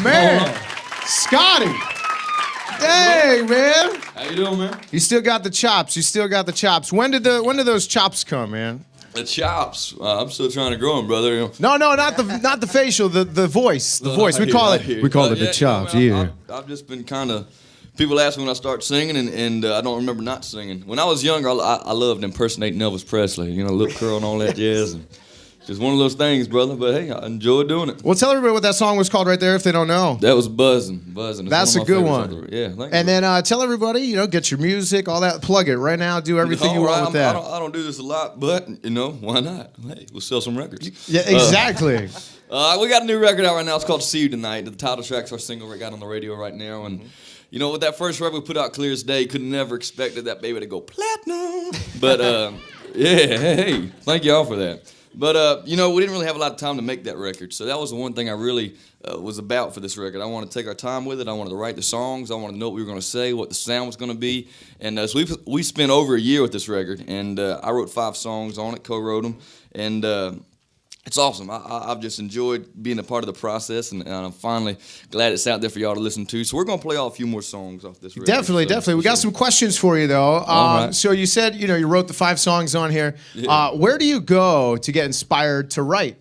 man. Scotty. Hey, man. How you doing, man? You still got the chops. You still got the chops. When did those chops come, man? The chops. I'm still trying to grow them, brother. No, not the facial. The voice. The voice. We call it the chops. Yeah. I've just been kind of. People ask me when I start singing, and I don't remember not singing. When I was younger, I loved impersonating Elvis Presley. You know, lip curl and all that jazz. And just one of those things, brother. But hey, I enjoy doing it. Well, tell everybody what that song was called right there if they don't know. That was Buzzin'. That's a good one. Yeah. Thank you. And then tell everybody, get your music, all that. Plug it right now. Do everything you want with that. I don't do this a lot, but why not? Hey, we'll sell some records. Yeah, exactly. We got a new record out right now. It's called "See You Tonight." The title track's our single we got on the radio right now, and. With that first record we put out, Clear as Day, could never expected that baby to go platinum. But, hey, thank y'all for that. But, we didn't really have a lot of time to make that record. So that was the one thing I really was about for this record. I wanted to take our time with it. I wanted to write the songs. I wanted to know what we were going to say, what the sound was going to be. And so we spent over a year with this record. And I wrote 5 songs on it, co-wrote them. And it's awesome. I've just enjoyed being a part of the process, and I'm finally glad it's out there for y'all to listen to. So we're going to play a few more songs off this record. Definitely. We got some questions for you, though. Right. So you said, you wrote the 5 songs on here. Yeah. Where do you go to get inspired to write?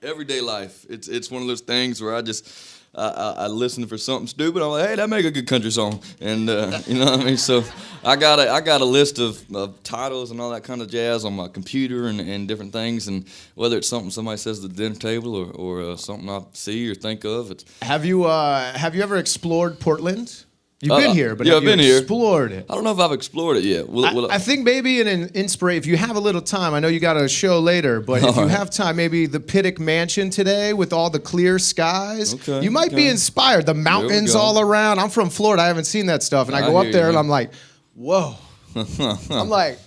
Everyday life. It's one of those things where I listen for something stupid. I'm like, hey, that make a good country song, and you know what I mean. So I got a list of titles and all that kind of jazz on my computer and different things, and whether it's something somebody says at the dinner table or something I see or think of. Have you ever explored Portland? You've been here, but yeah, have I've been you here. Explored it? I don't know if I've explored it yet. I think maybe an inspiration, if you have a little time, I know you got a show later, but if you have time, maybe the Pittock Mansion today with all the clear skies, you might be inspired. The mountains all around. I'm from Florida. I haven't seen that stuff. And I go up there and I'm like, whoa. I'm like,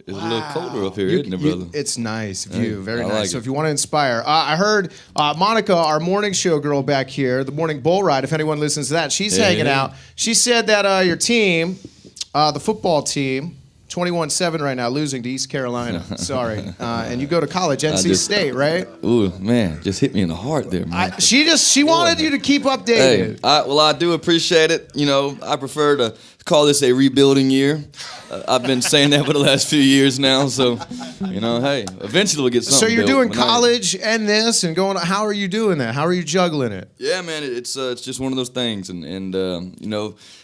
it's a little colder up here, isn't it, brother? It's nice view, very nice. Like so if you want to inspire, I heard Monica, our morning show girl back here, the morning bull ride. If anyone listens to that, she's hanging out. She said that your team, the football team, 21-7 right now, losing to East Carolina. Sorry, and you go to college, NC State, right? Ooh, man, just hit me in the heart there, man. She wanted you to keep updated. Hey, I do appreciate it. I prefer to call this a rebuilding year. I've been saying that for the last few years now, so hey, eventually we'll get something. So you're built. doing college and this and going. How are you doing that? How are you juggling it? Yeah, man, it's just one of those things, and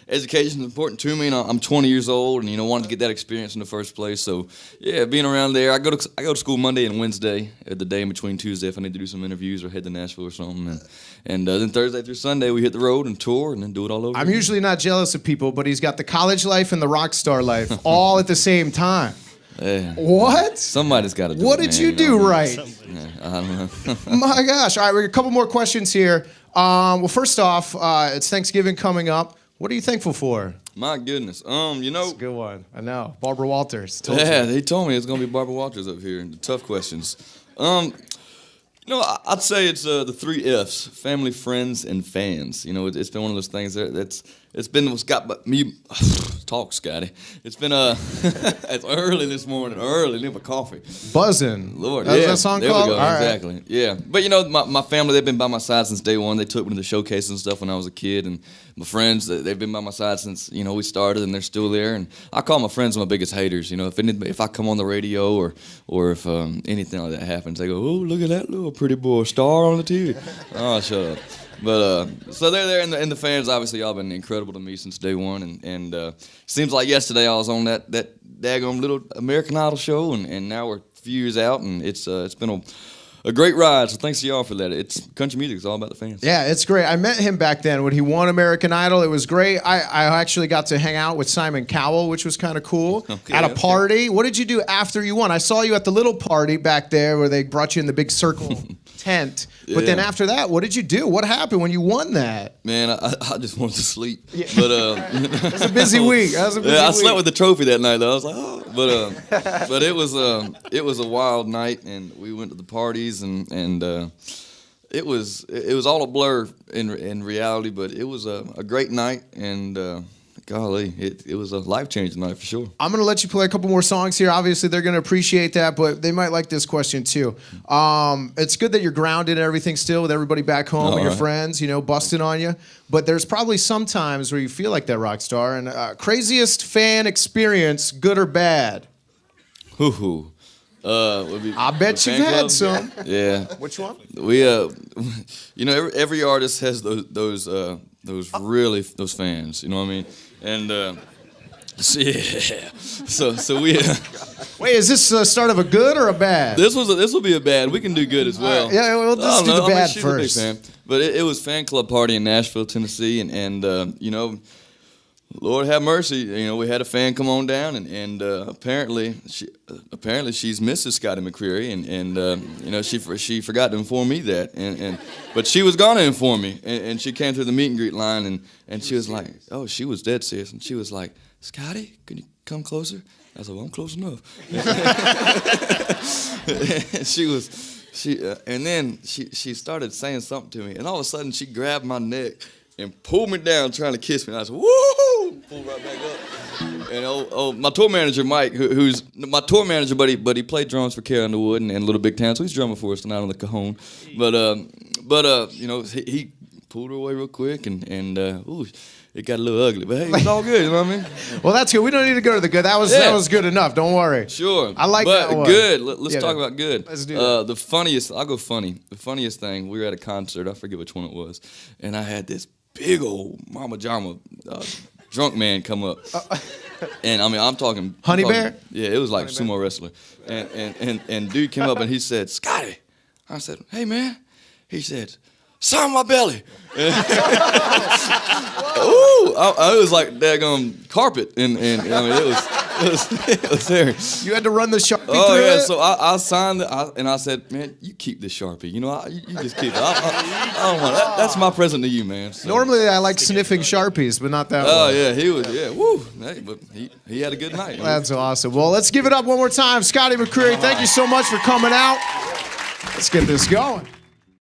education is important to me. And I'm 20 years old, and wanted to get that experience in the first place. So yeah, being around there, I go to school Monday and Wednesday, the day in between Tuesday if I need to do some interviews or head to Nashville or something, and then Thursday through Sunday we hit the road and tour and then do it all over. I'm usually not jealous of people, but he's got the college life and the rock star life all at the same time. Yeah. What? Somebody's got to do it. What did you do right? Yeah, I don't know. My gosh. All right, we got a couple more questions here. Well, first off, it's Thanksgiving coming up. What are you thankful for? My goodness. It's a good one. I know. Barbara Walters. He told me it's going to be Barbara Walters up here. The tough questions. I'd say it's the 3 F's: family, friends, and fans. It's been one of those things it's been what's got me. Talk, Scotty. It's been it's early this morning. Early, need my coffee. Buzzing. Lord, That's that song there called? We go. All exactly. Right. Yeah, but my family, they've been by my side since day one. They took me to the showcases and stuff when I was a kid, and my friends, they've been by my side since we started, and they're still there. And I call my friends my biggest haters. If I come on the radio or if anything like that happens, they go, "Oh, look at that little pretty boy star on the TV." Oh, shut up. But so they're there, and the fans, obviously, y'all been incredible to me since day one. And seems like yesterday I was on that daggone little American Idol show, and now we're a few years out, and it's been a great ride. So thanks to y'all for that. It's country music. It's all about the fans. Yeah, it's great. I met him back then when he won American Idol. It was great. I actually got to hang out with Simon Cowell, which was kind of cool, at a party. What did you do after you won? I saw you at the little party back there where they brought you in the big circle tent. But then after that, what did you do? What happened when you won that? Man, I just wanted to sleep. Yeah. But it was a busy week. I slept with the trophy that night though. I was like, oh. But it was a wild night, and we went to the parties, and it was all a blur in reality. But it was a great night, and golly, it was a life-changing night for sure. I'm going to let you play a couple more songs here. Obviously, they're going to appreciate that, but they might like this question too. It's good that you're grounded and everything still with everybody back home and your friends, you know, busting on you. But there's probably some times where you feel like that rock star. And craziest fan experience, good or bad? Hoo-hoo. I bet you've had some. Yeah. Which one? We you know, every artist has those fans. You know what I mean? And yeah. So we. Wait, is this the start of a good or a bad? This will be a bad. We can do good as well. Yeah, we'll just do the bad first. A big fan. But it was fan club party in Nashville, Tennessee, and you know. Lord have mercy, you know, we had a fan come on down, and apparently she's Mrs. Scotty McCreery, and you know, she forgot to inform me that, but she was gonna inform me, and she came through the meet and greet line, and she was like, oh, she was dead serious, and she was like, Scotty, can you come closer? I said, well, I'm close enough. And then she started saying something to me, and all of a sudden she grabbed my neck and pulled me down trying to kiss me. And I said, woo! Pulled right back up. And my tour manager, Mike, who's my tour manager, but he played drums for Carrie Underwood and Little Big Town, so he's drumming for us tonight on the Cajon. But you know, he pulled her away real quick, and ooh, it got a little ugly. But hey, it's all good, you know what I mean? Well, that's good. We don't need to go to the good. That was good enough. Don't worry. Sure. I like that one. Good. Let's talk about good. Let's do that. The funniest, I'll go funny. The funniest thing, we were at a concert, I forget which one it was, and I had this big old Mama Jama drunk man come up, and I mean I'm talking Honey Bear. Yeah, it was like sumo wrestler, and dude came up and he said, Scotty. I said, hey man. He said, sign my belly. Ooh, I was like daggone carpet, and I mean it was there. You had to run the Sharpie through yeah, it? so I signed it, and I said, man, you keep this Sharpie. You know, you just keep it. I don't want that. That's my present to you, man. So. Normally I like sniffing Sharpies, but not that one. Oh, yeah, he was, yeah, woo. Hey, but he had a good night. That's awesome. Well, let's give it up one more time. Scotty McCreery, thank you so much for coming out. Let's get this going.